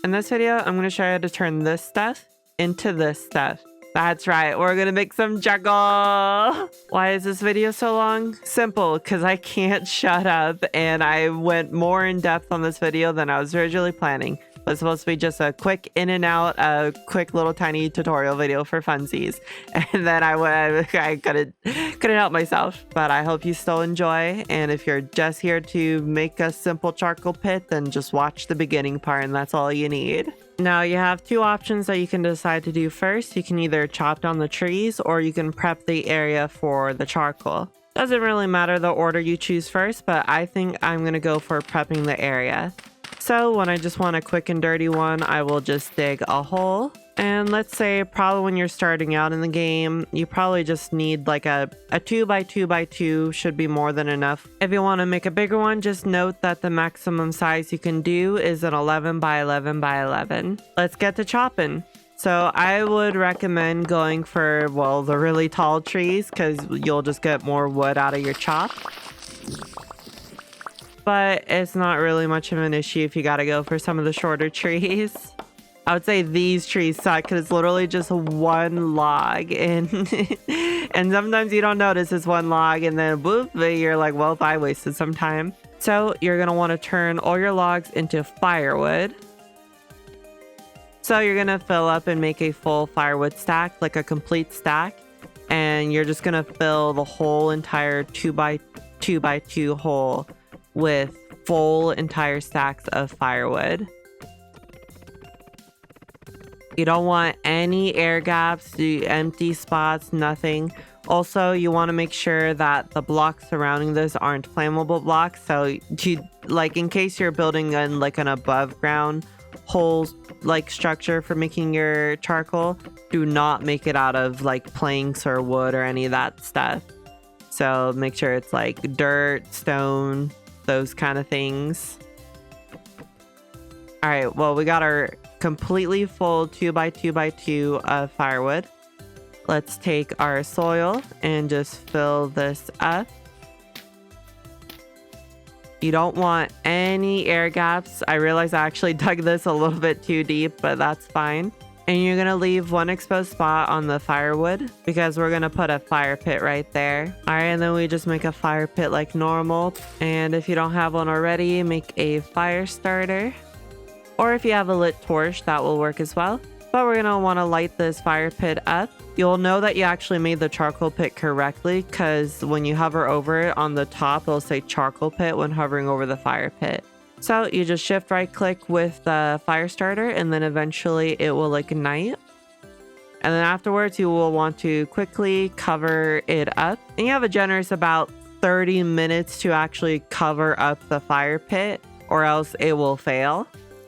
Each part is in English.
In this video, I'm going to show you how to turn this stuff into this stuff. That's right, we're gonna make some charcoal. Why is this video so long? Simple, because I can't shut up and I went more in depth on this video than I was originally planning. It was supposed to be just a quick in and out, a quick little tiny tutorial video for funsies. And then I couldn't help myself, but I hope you still enjoy. And if you're just here to make a simple charcoal pit, then just watch the beginning part and that's all you need. Now you have two options that you can decide to do first. You can either chop down the trees or you can prep the area for the charcoal. Doesn't really matter the order you choose first, but I think I'm gonna go for prepping the area. So when I just want a quick and dirty one, I will just dig a hole. And let's say probably when you're starting out in the game, you probably just need like a 2x2x2 should be more than enough. If you want to make a bigger one, just note that the maximum size you can do is an 11x11x11. Let's get to chopping. So I would recommend going for, well, the really tall trees because you'll just get more wood out of your chop. But it's not really much of an issue if you got to go for some of the shorter trees. I would say these trees suck because it's literally just one log and and sometimes you don't notice it's one log and then whoop, you're like, well, I wasted some time. So you're going to want to turn all your logs into firewood. So you're going to fill up and make a full firewood stack, like a complete stack. And you're just going to fill the whole entire 2x2x2 hole with full entire stacks of firewood. You don't want any air gaps, empty spots, nothing. Also, you want to make sure that the blocks surrounding this aren't flammable blocks. So, like in case you're building an above ground hole like structure for making your charcoal, do not make it out of like planks or wood or any of that stuff. So make sure it's like dirt, stone, those kind of things. All right, well, we got our completely full 2x2x2 of firewood. Let's take our soil and just fill this up. You don't want any air gaps. I realize I actually dug this a little bit too deep, but that's fine. And you're gonna leave one exposed spot on the firewood because we're gonna put a fire pit right there. All right, and then we just make a fire pit like normal. And if you don't have one already, make a fire starter. Or if you have a lit torch, that will work as well. But we're gonna wanna light this fire pit up. You'll know that you actually made the charcoal pit correctly because when you hover over it on the top, it'll say charcoal pit when hovering over the fire pit. So you just shift right click with the fire starter and then eventually it will ignite. And then afterwards you will want to quickly cover it up. And you have a generous about 30 minutes to actually cover up the fire pit or else it will fail.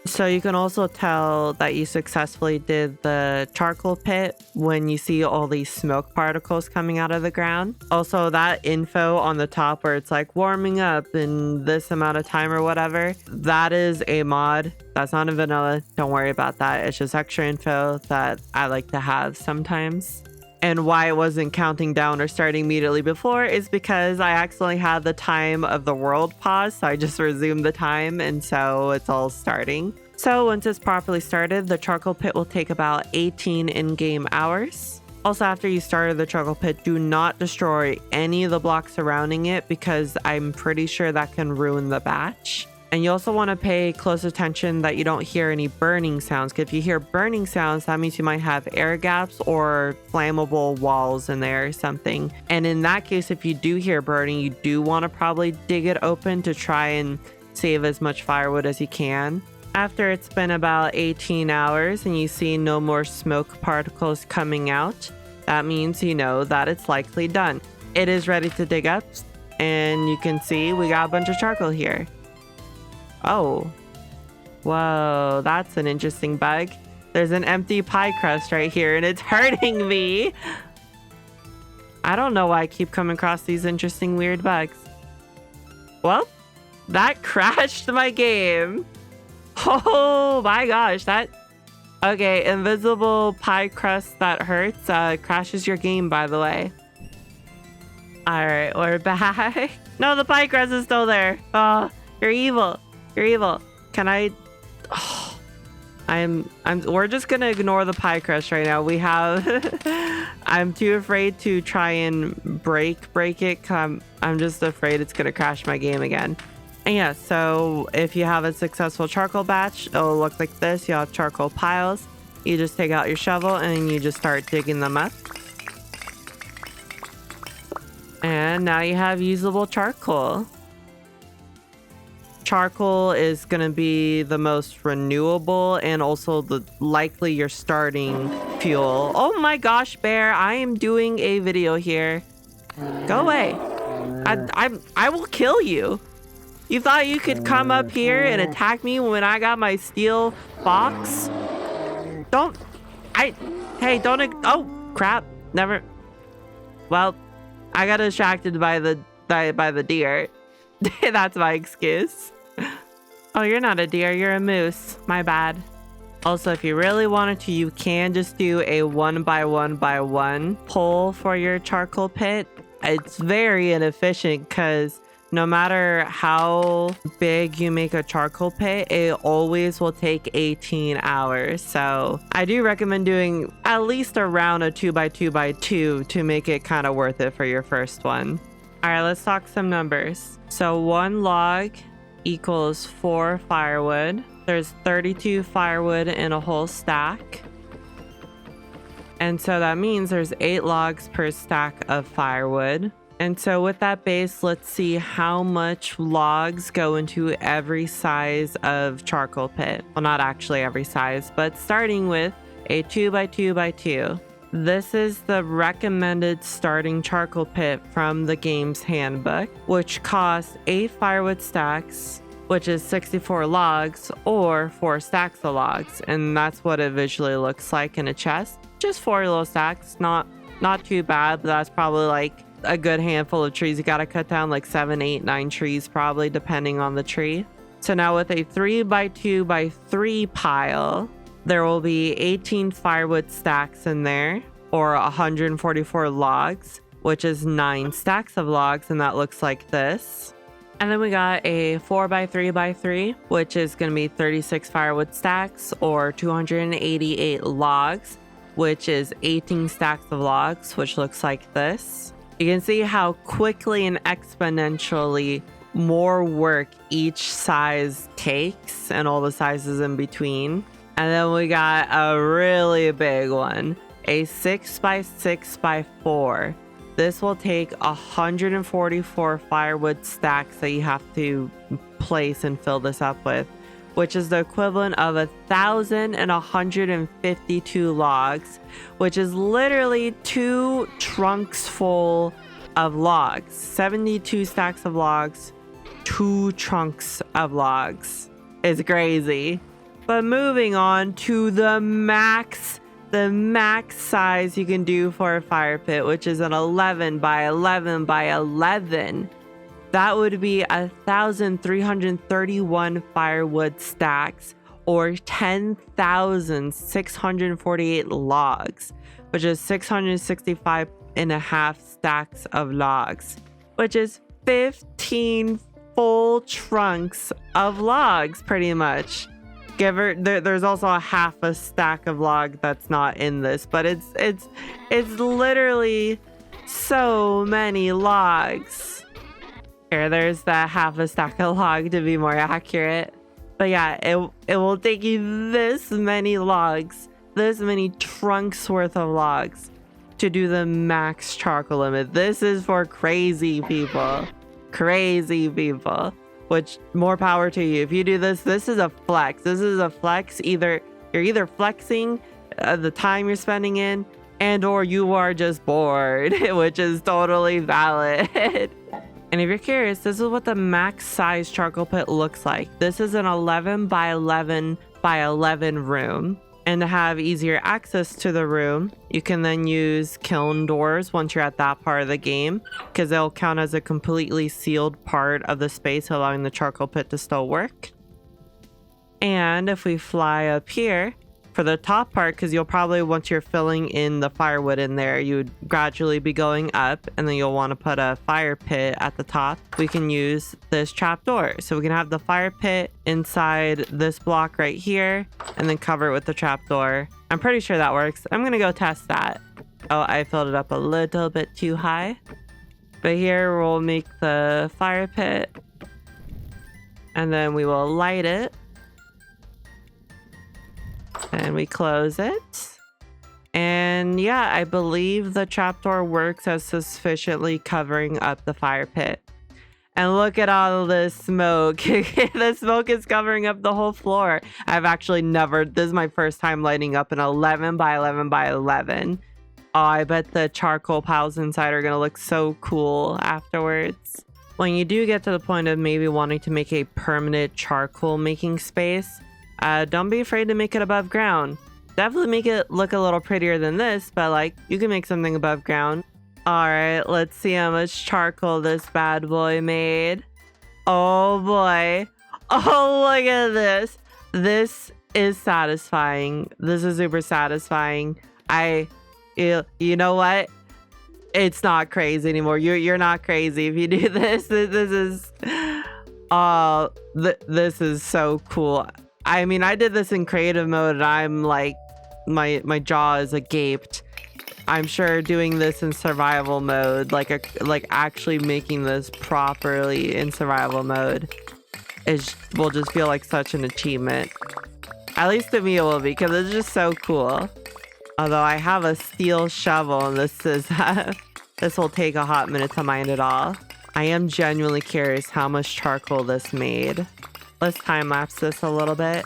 So you can also tell that you successfully did the charcoal pit when you see all these smoke particles coming out of the ground. Also, that info on the top where it's like warming up in this amount of time or whatever, that is a mod. That's not a vanilla. Don't worry about that. It's just extra info that I like to have sometimes. And why it wasn't counting down or starting immediately before is because I accidentally had the time of the world pause. So I just resumed the time and so it's all starting. So once it's properly started, the charcoal pit will take about 18 in-game hours. Also, after you started the charcoal pit, do not destroy any of the blocks surrounding it because I'm pretty sure that can ruin the batch. And you also want to pay close attention that you don't hear any burning sounds. If you hear burning sounds, that means you might have air gaps or flammable walls in there or something. And in that case, if you do hear burning, you do want to probably dig it open to try and save as much firewood as you can. After it's been about 18 hours and you see no more smoke particles coming out, that means you know that it's likely done. It is ready to dig up and you can see we got a bunch of charcoal here. Oh, whoa, that's an interesting bug. There's an empty pie crust right here and it's hurting me. I don't know why I keep coming across these interesting weird bugs. Well, that crashed my game. Oh my gosh, okay, invisible pie crust that hurts crashes your game, by the way. All right, we're back. No, the pie crust is still there. Oh, you're evil. You're evil. Can I... Oh, We're just gonna ignore the pie crust right now. We have I'm too afraid to try and break it. I'm just afraid it's gonna crash my game again. And yeah, so if you have a successful charcoal batch, it'll look like this. You'll have charcoal piles. You just take out your shovel and you just start digging them up. And now you have usable charcoal. Charcoal is going to be the most renewable and also the likely your starting fuel. Oh my gosh, Bear, I am doing a video here. Go away. I will kill you. You thought you could come up here and attack me when I got my steel box? Don't oh crap. Never. Well, I got distracted by the deer. That's my excuse. Oh, you're not a deer, you're a moose. My bad. Also, if you really wanted to, you can just do a 1 by 1 by 1 pull for your charcoal pit. It's very inefficient because no matter how big you make a charcoal pit, it always will take 18 hours. So I do recommend doing at least around a 2 by 2 by 2 to make it kind of worth it for your first one. All right, let's talk some numbers. So 1 log equals 4 firewood. There's 32 firewood in a whole stack. And so that means there's 8 logs per stack of firewood. And so with that base, let's see how much logs go into every size of charcoal pit. Well, not actually every size, but starting with a 2 by 2 by 2. This is the recommended starting charcoal pit from the game's handbook, which costs 8 firewood stacks, which is 64 logs, or 4 stacks of logs. And that's what it visually looks like in a chest. Just 4 little stacks, not too bad, but that's probably like a good handful of trees. You gotta cut down like 7, 8, 9 trees probably, depending on the tree. So now with a 3 by 2 by 3 pile, there will be 18 firewood stacks in there, or 144 logs, which is 9 stacks of logs, and that looks like this. And then we got a 4 by 3 by 3, which is going to be 36 firewood stacks, or 288 logs, which is 18 stacks of logs, which looks like this. You can see how quickly and exponentially more work each size takes, and all the sizes in between. And then we got a really big one, a 6 by 6 by 4. This will take 144 firewood stacks that you have to place and fill this up with, which is the equivalent of 1,152 logs, which is literally 2 trunks full of logs. 72 stacks of logs, 2 trunks of logs. It's crazy. But moving on to the max size you can do for a fire pit, which is an 11 by 11 by 11. That would be 1,331 firewood stacks, or 10,648 logs, which is 665 and a half stacks of logs, which is 15 full trunks of logs, pretty much. There's also a half a stack of log that's not in this, but it's literally so many logs. Here, there's that half a stack of log to be more accurate. But yeah, it will take you this many logs, this many trunks worth of logs to do the max charcoal limit. This is for crazy people. Crazy people. Which, more power to you. If you do this, this is a flex. This is a flex. You're either flexing the time you're spending in, and or you are just bored, which is totally valid. And if you're curious, this is what the max size charcoal pit looks like. This is an 11 by 11 by 11 room. And to have easier access to the room, you can then use kiln doors once you're at that part of the game, because they'll count as a completely sealed part of the space, allowing the charcoal pit to still work. And if we fly up here, For the top part, because you'll probably, once you're filling in the firewood in there, you would gradually be going up, and then you'll want to put a fire pit at the top. We can use this trapdoor. So we can have the fire pit inside this block right here, and then cover it with the trapdoor. I'm pretty sure that works. I'm going to go test that. Oh, I filled it up a little bit too high. But here we'll make the fire pit, and then we will light it. And we close it. And yeah, I believe the trapdoor works as sufficiently covering up the fire pit. And look at all this smoke. The smoke is covering up the whole floor. I've actually never, this is my first time lighting up an 11 by 11 by 11. Oh, I bet the charcoal piles inside are going to look so cool afterwards. When you do get to the point of maybe wanting to make a permanent charcoal making space, don't be afraid to make it above ground. Definitely make it look a little prettier than this, but like, you can make something above ground. All right, let's see how much charcoal this bad boy made. Oh boy. Oh, look at this. This is satisfying. This is super satisfying. You know what? It's not crazy anymore. You're not crazy if you do this. This is, this is so cool. I mean, I did this in creative mode, and I'm like, my jaw is agaped. I'm sure doing this in survival mode, like actually making this properly in survival mode, will just feel like such an achievement. At least to me it will be, because it's just so cool. Although I have a steel shovel, and this will take a hot minute to mine it all. I am genuinely curious how much charcoal this made. Let's time-lapse this a little bit.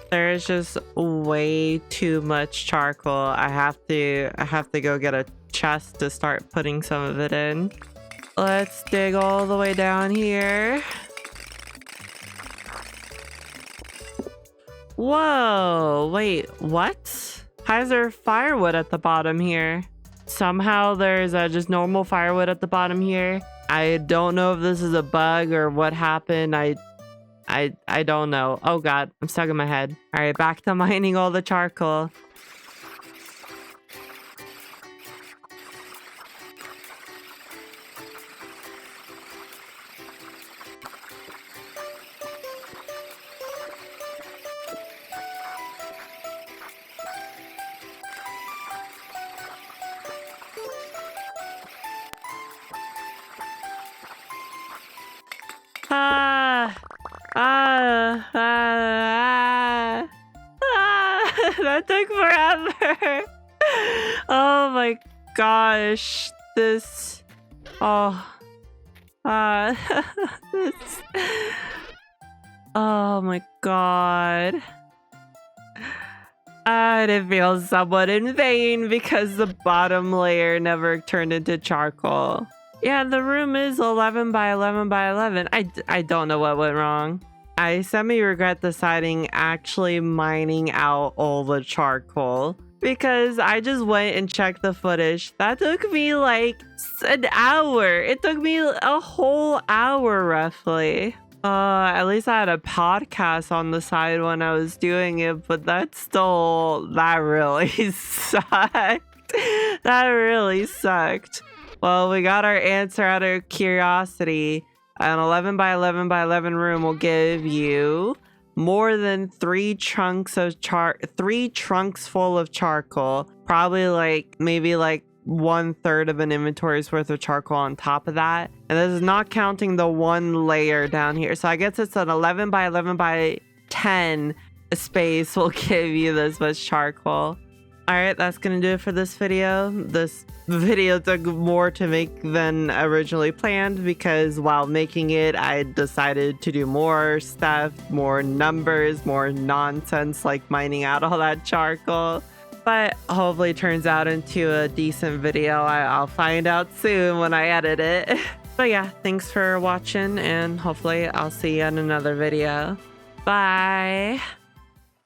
There's just way too much charcoal. I have to go get a chest to start putting some of it in. Let's dig all the way down here. Whoa, wait, what? How is there firewood at the bottom here? Somehow there's just normal firewood at the bottom here. I don't know if this is a bug or what happened. I don't know. Oh god, I'm stuck in my head. All right, back to mining all the charcoal. That took forever. Oh my gosh. This. Oh. This. Oh my god. It feels somewhat in vain because the bottom layer never turned into charcoal. Yeah, the room is 11 by 11 by 11. I don't know what went wrong. I semi-regret deciding actually mining out all the charcoal because I just went and checked the footage. That took me like an hour. It took me a whole hour roughly. At least I had a podcast on the side when I was doing it, but that really sucked. That really sucked. Well, we got our answer out of curiosity. An 11 by 11 by 11 room will give you more than 3 trunks full of charcoal. Probably maybe 1/3 of an inventory's worth of charcoal on top of that. And this is not counting the one layer down here. So I guess it's an 11 by 11 by 10 space will give you this much charcoal. Alright, that's gonna do it for this video. This video took more to make than originally planned because while making it, I decided to do more stuff, more numbers, more nonsense like mining out all that charcoal. But hopefully it turns out into a decent video. I'll find out soon when I edit it. But yeah, thanks for watching, and hopefully I'll see you in another video. Bye.